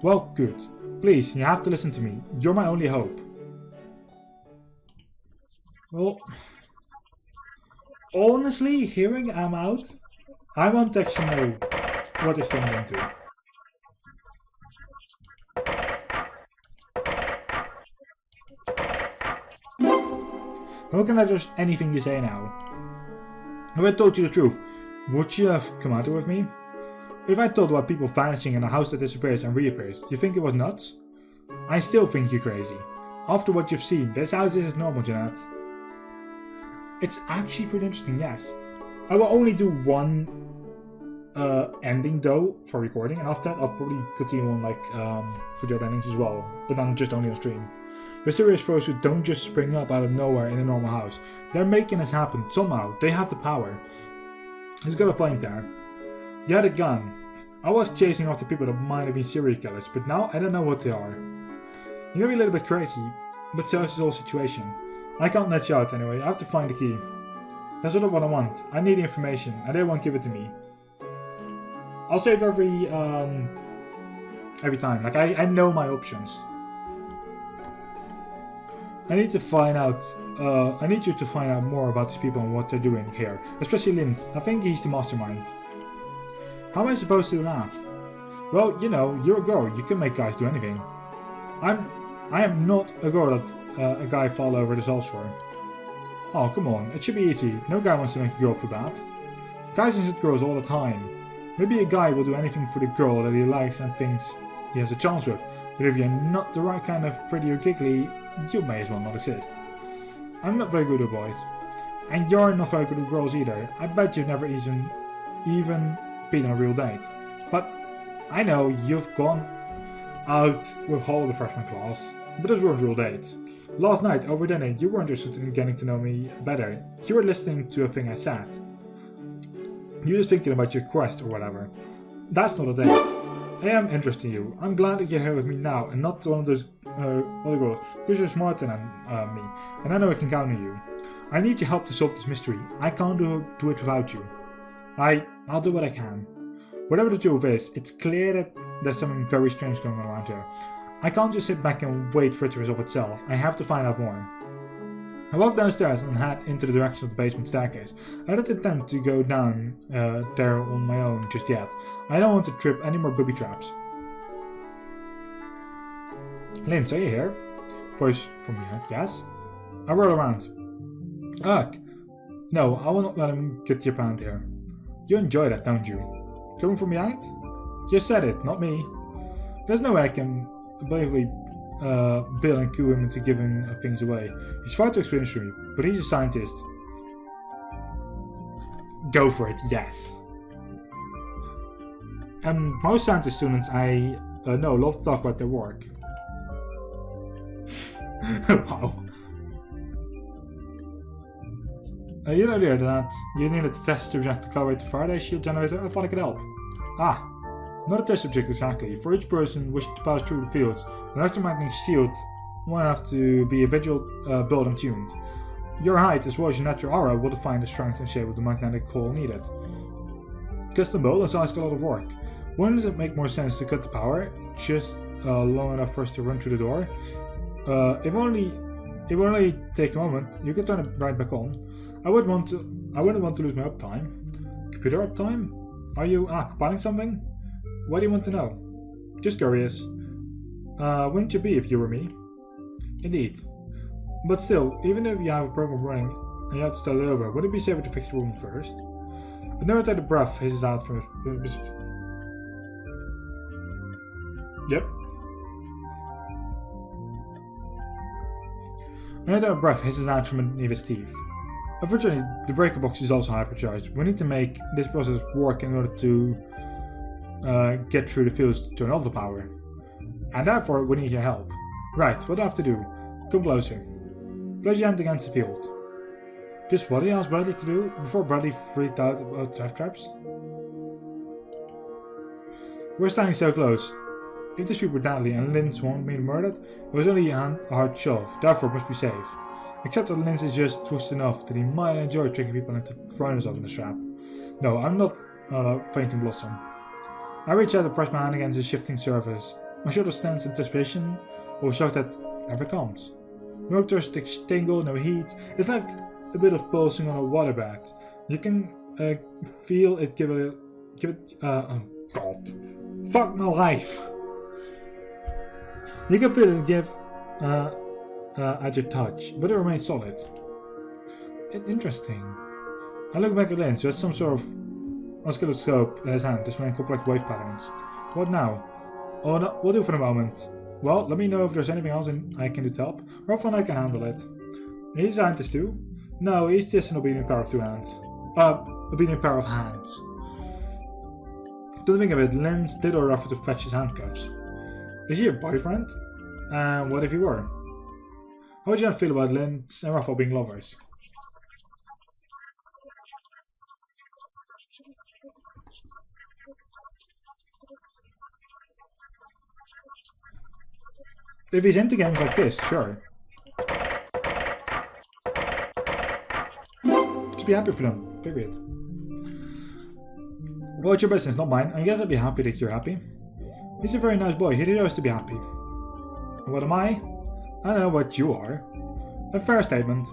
Well, good. Please, you have to listen to me. You're my only hope. Well... honestly, hearing I'm out, I want to actually know what this turns into. How can I trust anything you say now? If I told you the truth, would you have come out there with me? If I told about people vanishing in a house that disappears and reappears, you think it was nuts? I still think you're crazy. After what you've seen, this house isn't normal, Jeanette. It's actually pretty interesting, yes. I will only do one ending though for recording, and after that I'll probably continue on like video endings as well, but then just only on stream. Mysterious foes who don't just spring up out of nowhere in a normal house. They're making this happen somehow. They have the power. He's got a point there. You had a gun. I was chasing after people that might have been serial killers, but now I don't know what they are. You may be a little bit crazy, but so is this whole situation. I can't let you out anyway, I have to find the key. That's not what I want. I need the information, and they won't give it to me. I'll save every time. Like, I know my options. I need to find out, I need you to find out more about these people and what they're doing here. Especially Lint. I think he's the mastermind. How am I supposed to do that? Well, you know, you're a girl. You can make guys do anything. I am not a girl that a guy fall over the walls for. Oh, come on. It should be easy. No guy wants to make a girl feel bad. Guys insult girls all the time. Maybe a guy will do anything for the girl that he likes and thinks he has a chance with. But if you're not the right kind of pretty or giggly, you may as well not exist. I'm not very good with boys. And you're not very good with girls either. I bet you've never even been on a real date. But I know you've gone out with all the freshman class, but those weren't real dates. Last night over dinner you weren't interested in getting to know me better. You were listening to a thing I said. You were just thinking about your quest or whatever. That's not a date. I am interested in you. I'm glad that you're here with me now and not one of those other girls, because you're smarter than me, and I know I can count on you. I need your help to solve this mystery. I can't do it without you. I'll do what I can. Whatever the truth is, it's clear that there's something very strange going on around here. I can't just sit back and wait for it to resolve itself. I have to find out more. I walk downstairs and head into the direction of the basement staircase. I don't intend to go down there on my own just yet. I don't want to trip any more booby traps. Linz, are you here? Voice from behind. Yes? I roll around. Ugh. No, I will not let him get your pound here. You enjoy that, don't you? Coming from behind? You said it, not me. There's no way I can believably bill and cue him into giving things away. He's far too experienced for me, but he's a scientist. Go for it, yes. And most scientist students I know love to talk about their work. Wow. You know earlier that you needed to test subject to calibrate the Faraday shield generator. I thought I could help. Ah, not a test subject exactly. For each person wishing to pass through the fields, an electromagnetic shield won't have to be individual built and tuned. Your height as well as your natural aura will define the strength and shape of the magnetic coil needed. Custom build and size a lot of work. Wouldn't it make more sense to cut the power just long enough for us to run through the door? It will only take a moment. You can turn it right back on. I wouldn't want to lose my uptime. Computer uptime? Are you compiling something? What do you want to know? Just curious. Wouldn't you be if you were me? Indeed. But still, even if you have a program running and you have to start it over, wouldn't it be safer to fix the room first? But never take the breath hisses out from his... Yep. Another breath hisses out from underneath his teeth. Unfortunately, the breaker box is also hypercharged. We need to make this process work in order to get through the fields to turn off the power. And therefore, we need your help. Right, what do I have to do? Come closer. Place your hand against the field. Just what he asked Bradley to do before Bradley freaked out about death traps? We're standing so close. If this field were deadly and Linz won't be murdered, it was only a hard shove, therefore it must be safe. Except that Linz is just twisted enough that he might enjoy tricking people into throwing himself in the trap. No, I'm not fainting blossom. I reach out and press my hand against his shifting surface. My shoulder stands in anticipation or shock that never comes. No electricity tingle, no heat. It's like a bit of pulsing on a water bath. You can feel it give it oh god. Fuck my life. You can feel it give at your touch, but it remains solid. Interesting. I look back at Lynn, so has some sort of oscilloscope in his hand, displaying complex wave patterns. What now? Oh, no, we'll do for the moment. Well, let me know if there's anything else I can do to help. Rob and I can handle it. He's a scientist too? No, he's just an obedient pair of two hands. Obedient pair of hands. Don't think of it, Lynn did order offer to fetch his handcuffs. Is he your boyfriend? And what if he were? How would you not feel about Lynn and Rafa being lovers? If he's into games like this, sure. Just be happy for them, period. Well, it's your business, not mine. I guess I'd be happy that you're happy. He's a very nice boy, he deserves to be happy. And what am I? I don't know what you are. A fair statement.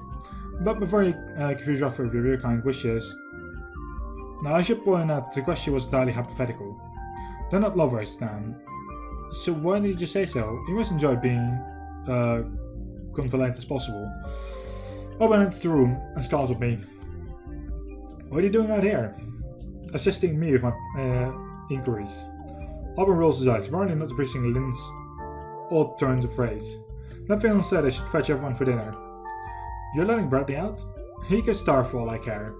But before you confuse Raptr with your very kind wishes. Now I should point out the question was entirely hypothetical. They're not lovers, Dan. So why did you say so? You must enjoy being confident as possible. Open enters the room and scowls at me. What are you doing out here? Assisting me with my inquiries. Auburn rolls his eyes, apparently not appreciating Lynn's odd turns of phrase. Nothing said I should fetch everyone for dinner. You're letting Bradley out? He can starve for all I care.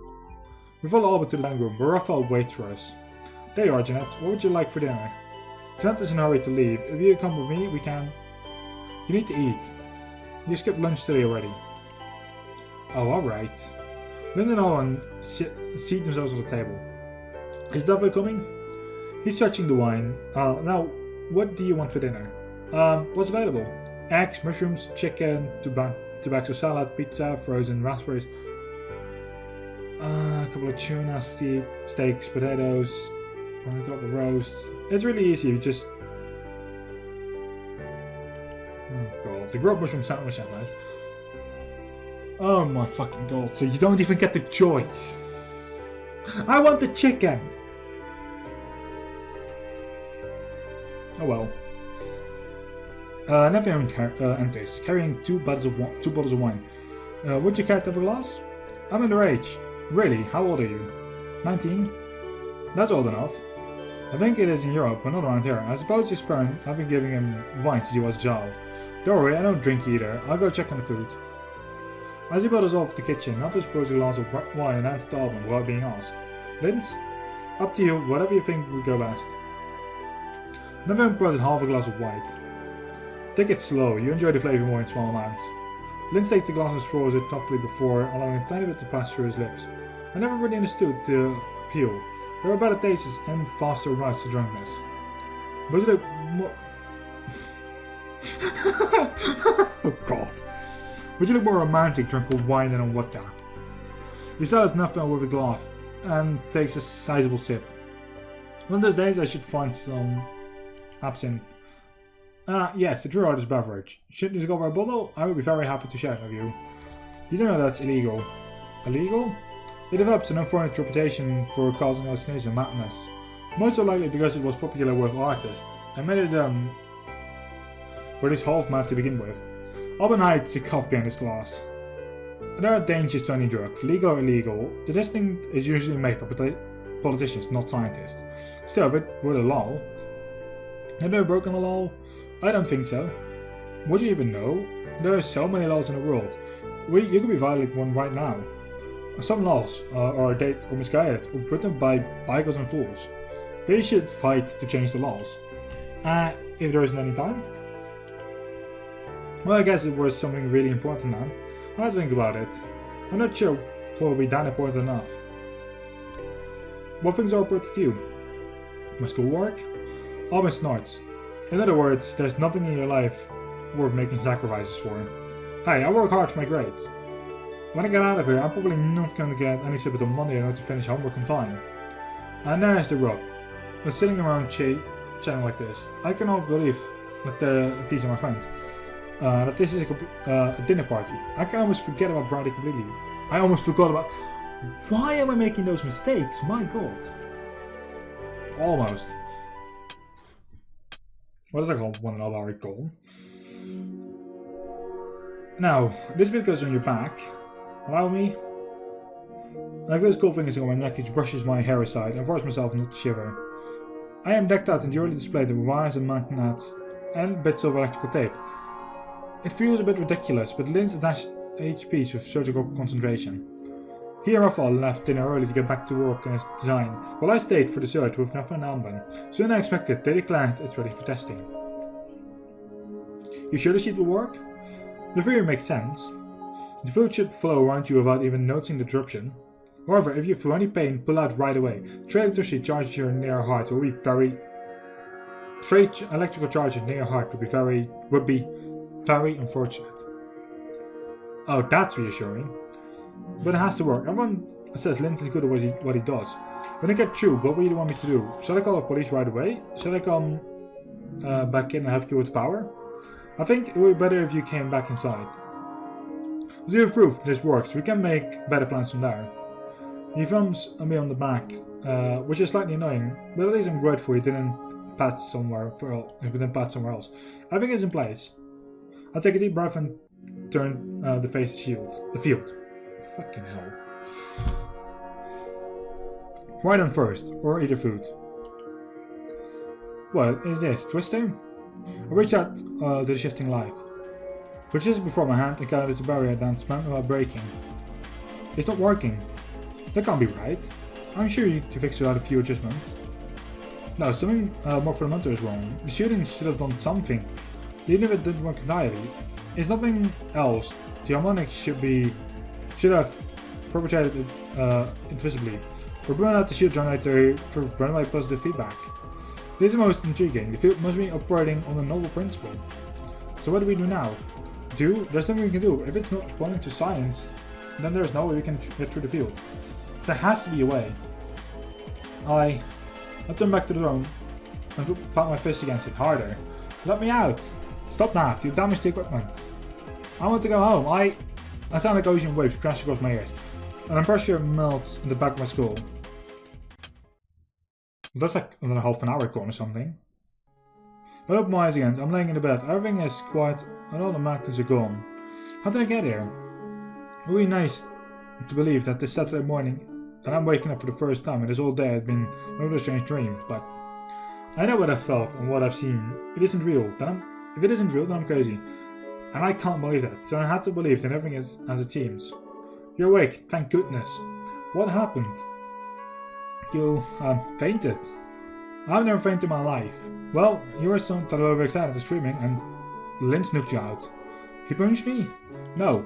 We follow Albert to the dining room, where Raphael waits for us. There you are, Jeanette. What would you like for dinner? Jeanette is in a hurry to leave. If you come with me, we can... You need to eat. You skipped lunch today already. Oh, alright. Lynn and Owen seat themselves at the table. Is Dudley coming? He's fetching the wine. Now, what do you want for dinner? What's available? Eggs, mushrooms, chicken, tobacco salad, pizza, frozen raspberries. A couple of tuna steaks, potatoes, a couple of roasts. It's really easy, you just... Oh god, a grilled mushroom sandwich at night. Oh my fucking god, so you don't even get the choice. I want the chicken! Oh well. Nephew enters, carrying two bottles of wine. Would you care to have a glass? I'm underage. Really? How old are you? 19? That's old enough. I think it is in Europe, but not around here. I suppose his parents have been giving him wine since he was a child. Don't worry, I don't drink either. I'll go check on the food. As he bottles off the kitchen, Nephew pours a glass of wine and hands to Alban without being asked. Linz? Up to you, whatever you think would go best. Nephew pours half a glass of white. Take it slow, you enjoy the flavor more in small amounts. Linz takes the glass and swallows it thoughtfully before allowing a tiny bit to pass through his lips. I never really understood the appeal. There are better tastes and faster routes to drunkenness. But you look more... Oh god. Would you look more romantic drunk with wine than on vodka? He says nothing with a glass and takes a sizable sip. One of those days I should find some absinthe. Yes, a true artist beverage. Shouldn't you go for a bottle? I would be very happy to share it with you. You don't know that's illegal. Illegal? It developed an unfortunate reputation for causing hallucination and madness. Most likely because it was popular with artists, and made it were this half mad to begin with. Alban hides a cough behind his glass. There are dangers to any drug, legal or illegal. The distinct is usually made by politicians, not scientists. Still, if it were the law, have they broken the law? I don't think so. Would you even know? There are so many laws in the world. You could be violating one right now. Some laws are dated or misguided or written by bigots and fools. They should fight to change the laws. If there isn't any time? Well, I guess it was something really important now. Let's think about it. I'm not sure what will be that important enough. What things are important to you? My schoolwork? Alban snorts. In other words, there's nothing in your life worth making sacrifices for. Hey, I work hard for my grades. When I get out of here, I'm probably not going to get any sleep until Monday in order to finish homework on time. And there's the rub. But sitting around chatting like this, I cannot believe that these are my friends. That this is a dinner party. I can almost forget about Bradley completely. I almost forgot about... Why am I making those mistakes? My god. Almost. What is that called? 1 hour goal. Now, this bit goes on your back. Allow me. Like this cool fingers on my neck which brushes my hair aside, I force myself not to shiver. I am decked out and jewelry displayed with wires and magnets and bits of electrical tape. It feels a bit ridiculous, but Linz dashed HPs with surgical concentration. He and Rafael left dinner early to get back to work on his design, while I stayed for dessert with nothing album. Soon I expected, they declared it's ready for testing. You sure the sheet will work? The theory makes sense. The food should flow around you without even noticing the disruption. However, if you feel any pain, pull out right away. Straight electricity charges your near heart will be very... Straight electrical charges near your heart would be very unfortunate. Oh, that's reassuring. But it has to work. Everyone says Linz is good at what he does. When I get through, what will you want me to do? Shall I call the police right away? Shall I come back in and help you with power? I think it would be better if you came back inside. As you have proved this works, we can make better plans from there. He thumbs me on the back, which is slightly annoying, but at least I'm grateful he didn't pat somewhere else. Everything is in place. I take a deep breath and turn to face the field. Fucking hell. Right on first, or eat your food. What is this? Twisting? I reach out to the shifting light, which is before my hand encounters the barrier that's meant without breaking. It's not working. That can't be right. I'm sure you can fix it without a few adjustments. No, something more fundamental is wrong. The shooting should have done something, even if it didn't work entirely. It's nothing else. The harmonics should have perpetrated it invisibly, or burn out the shield generator for runaway positive feedback. This is most intriguing. The field must be operating on a novel principle. So what do we do now? There's nothing we can do. If it's not responding to science, then there's no way we can get through the field. There has to be a way. I turn back to the room and pound my fist against it harder. Let me out! Stop that! You damaged the equipment. I want to go home. I sound like ocean waves crash across my ears, and I'm pressure melts in the back of my skull. That's like another half an hour gone or something. I open my eyes again. I'm laying in the bed. Everything is quiet and all the magnets are gone. How did I get here? Really nice to believe that this Saturday morning and I'm waking up for the first time and this whole day had been another strange dream, but I know what I've felt and what I've seen. It isn't real. If it isn't real, then I'm crazy. And I can't believe that, so I had to believe that everything is as it seems. You're awake, thank goodness. What happened? You, fainted. I've never fainted in my life. Well, you were so overexcited at screaming and Linz knocked you out. He punched me? No.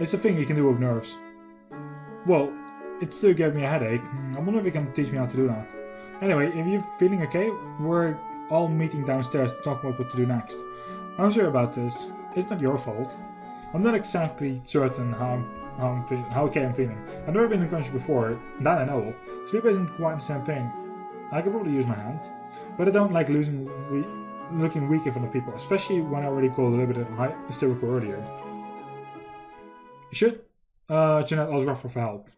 It's a thing you can do with nerves. Well, it still gave me a headache. I wonder if you can teach me how to do that. Anyway, if you're feeling okay, we're all meeting downstairs to talk about what to do next. I'm sure about this. It's not your fault. I'm not exactly certain how okay I'm feeling. I've never been unconscious before, that I know of. Sleep isn't quite the same thing. I could probably use my hand, but I don't like looking weak in front of people, especially when I already called a little bit of hysterical earlier. Should Jeanette ask Raptr for help?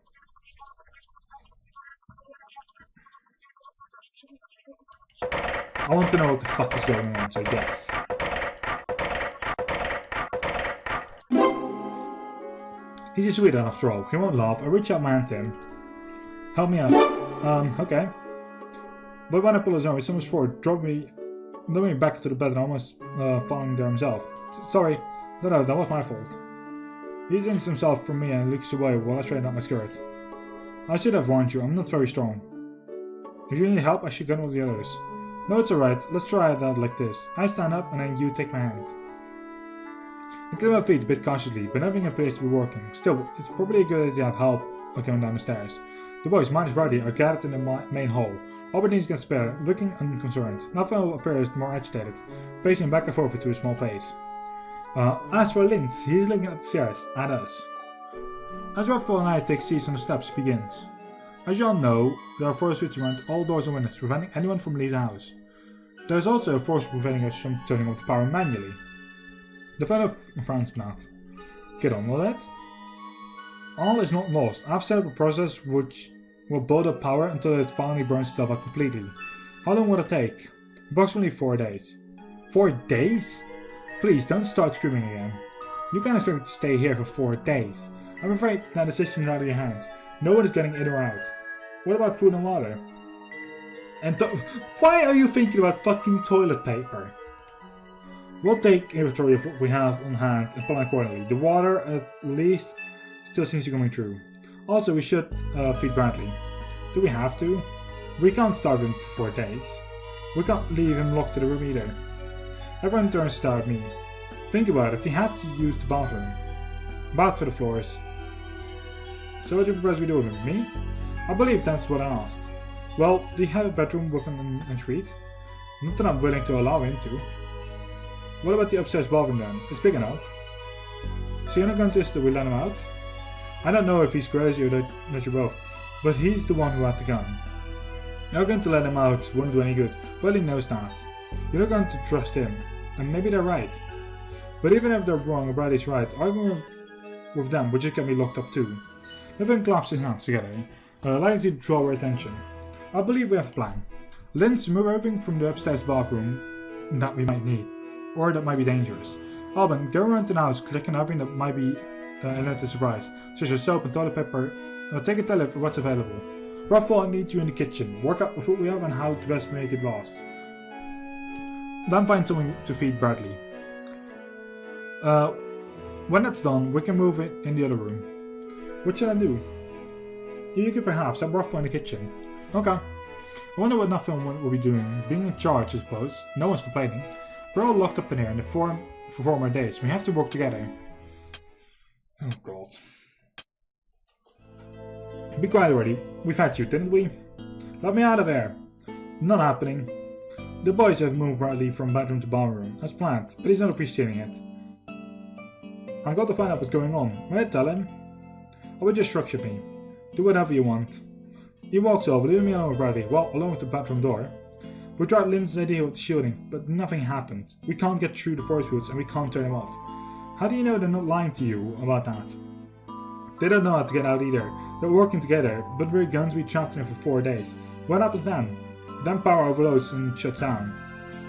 I want to know what the fuck is going on, so yes. He's a sweetheart after all. He won't laugh. I reach out my hand to him. Help me out. Okay. But when I pull his arm, he summons forward, drove me back to the bed and almost falling there himself. Sorry. No, that was my fault. He drinks himself from me and looks away while I straighten out my skirt. I should have warned you, I'm not very strong. If you need help, I should get one of the others. No, it's alright. Let's try it out like this. I stand up and then you take my hand. I clear my feet a bit cautiously, but everything appears to be working. Still, it's probably a good idea to have help going down the stairs. The boys, minus Brady, are gathered in the main hall. Albertines gets spare, looking unconcerned. Nathaniel appears more agitated, pacing back and forth to a small pace. As for Linz, he is looking at the stairs, at us. As Raptr and I take seats on the steps, it begins. As you all know, there are force switches around all doors and windows, preventing anyone from leaving the house. There is also a force preventing us from turning off the power manually. The fellow frowns not. Get on with it. All is not lost. I've set up a process which will build up power until it finally burns itself out completely. How long will it take? Approximately 4 days. 4 days? Please don't start screaming again. You can't expect to stay here for 4 days. I'm afraid that decision is out of your hands. No one is getting in or out. What about food and water? And why are you thinking about fucking toilet paper? We'll take inventory of what we have on hand and plan accordingly. The water, at least, still seems to be coming through. Also, we should feed Bradley. Do we have to? We can't starve him for 4 days. We can't leave him locked to the room either. Everyone turns to stare at me. Think about it, we have to use the bathroom. Bath for the floors. So what do you propose we do with him? Me? I believe that's what I asked. Well, do you have a bedroom with an ensuite? Not that I'm willing to allow him to. What about the upstairs bathroom then? It's big enough. So you're not going to insist that we let him out? I don't know if he's crazy or that you're both, but he's the one who had the gun. You're not going to let him out won't do any good. Well, he knows that. You're not going to trust him, and maybe they're right. But even if they're wrong or Bradley's right, arguing with them would just get me locked up too. Everyone claps his hands together, likely to draw our attention. I believe we have a plan. Linz, remove everything from the upstairs bathroom that we might need, or that might be dangerous. Alban, go around the house, click on everything that might be an unwanted surprise, such as soap and toilet paper. Take a tell of what's available. Ruffle, I need you in the kitchen. Work out with what we have and how to best make it last. Then find something to feed Bradley. When that's done, we can move it in the other room. What should I do? You could perhaps have Ruffle in the kitchen. Okay. I wonder what nothing will be doing. Being in charge, I suppose. No one's complaining. We're all locked up in here in the for 4 more days. We have to work together. Oh god. Be quiet already. We've had you, didn't we? Let me out of there. Not happening. The boys have moved Bradley from bedroom to bathroom, as planned, but he's not appreciating it. I've got to find out what's going on. Will I tell him? Or will just structure me? Do whatever you want. He walks over, leaving me alone with Bradley, well, along with the bedroom door. We tried Lynn's idea with shooting, but nothing happened. We can't get through the forest roots and we can't turn him off. How do you know they're not lying to you about that? They don't know how to get out either. They're working together, but we're going to be trapped in here for 4 days. What happens then? Then power overloads and shuts down.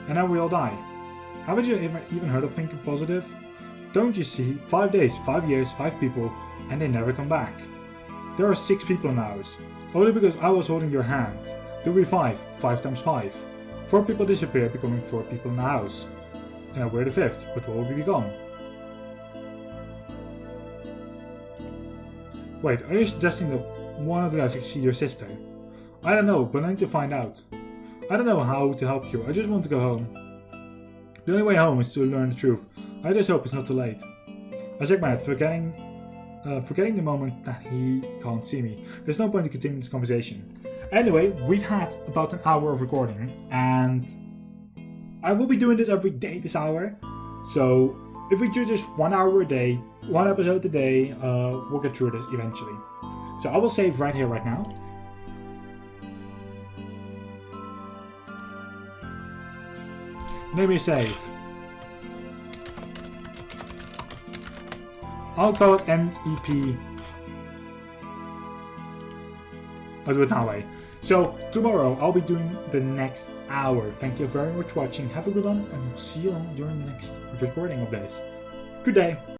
And then we all die. Haven't you even heard of thinking positive? Don't you see? 5 days, 5 years, 5 people, and they never come back. There are 6 people in the house. Only because I was holding your hand. There will be 5. 5 times 5. 4 people disappear, becoming 4 people in the house. And now we're the 5th, but what will we become? Wait, are you suggesting that one of the guys can see your sister? I don't know, but I need to find out. I don't know how to help you, I just want to go home. The only way home is to learn the truth. I just hope it's not too late. I shake my head, forgetting the moment that he can't see me. There's no point in continuing this conversation. Anyway, we've had about an hour of recording, and I will be doing this every day this hour. So if we do just 1 hour a day, 1 episode a day, we'll get through this eventually. So I will save right here, right now. Name me a save. I'll call it NEP. I'll do it that way. So tomorrow I'll be doing the next hour. Thank you very much for watching. Have a good one and see you all during the next recording of this. Good day.